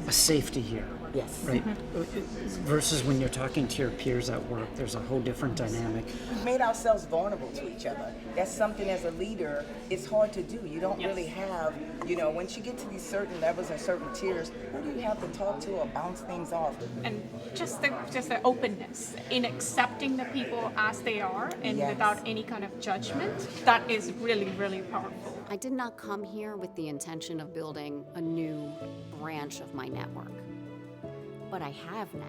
a safety here. Yes. Right? Versus when you're talking to your peers at work, there's a whole different dynamic. We've made ourselves vulnerable to each other. That's something as a leader, it's hard to do. You don't really have, once you get to these certain levels and certain tiers, who do you have to talk to or bounce things off? And just the openness in accepting the people as they are and without any kind of judgment, that is really, really powerful. I did not come here with the intention of building a new branch of my network, but I have now.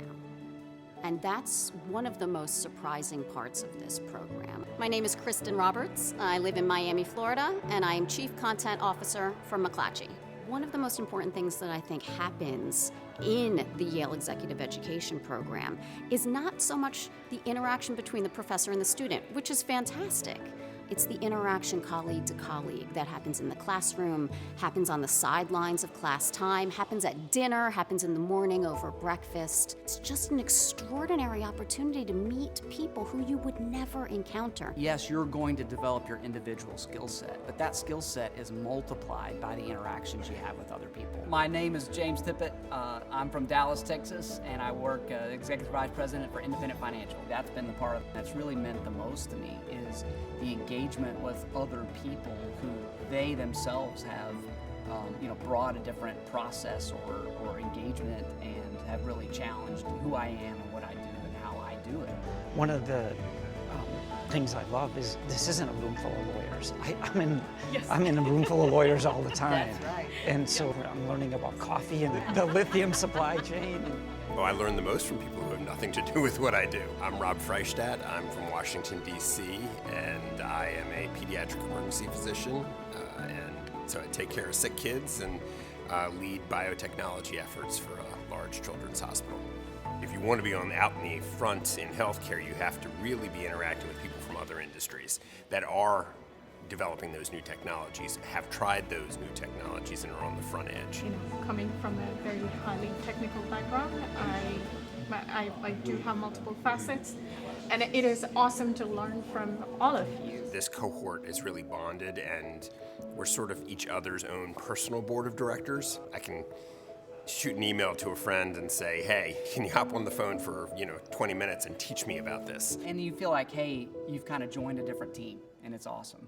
And that's one of the most surprising parts of this program. My name is Kristen Roberts. I live in Miami, Florida, and I am Chief Content Officer for McClatchy. One of the most important things that I think happens in the Yale Executive Education program is not so much the interaction between the professor and the student, which is fantastic. It's the interaction colleague to colleague that happens in the classroom, happens on the sidelines of class time, happens at dinner, happens in the morning over breakfast. It's just an extraordinary opportunity to meet people who you would never encounter. Yes, you're going to develop your individual skill set, but that skill set is multiplied by the interactions you have with other people. My name is James Dippert. I'm from Dallas, Texas, and I work Executive Vice President for Independent Financial. That's been the part that's really meant the most to me is the engagement with other people who they themselves have brought a different process or engagement and have really challenged who I am and what I do and how I do it. One of the things I love is this isn't a room full of lawyers. I'm in a room full of lawyers all the time. That's right. And so I'm learning about coffee and the lithium supply chain. Well, I learn the most from people who have nothing to do with what I do. I'm Rob Freistat. I'm from Washington, D.C., and I am a pediatric emergency physician. And so I take care of sick kids and lead biotechnology efforts for a large children's hospital. If you want to be out in the front in healthcare, you have to really be interacting with people from other industries that are developing those new technologies, have tried those new technologies, and are on the front edge. Coming from a very highly technical background, I do have multiple facets, and it is awesome to learn from all of you. This cohort is really bonded, and we're sort of each other's own personal board of directors. I can shoot an email to a friend and say, hey, can you hop on the phone for 20 minutes and teach me about this? And you feel like, hey, you've kind of joined a different team, and it's awesome.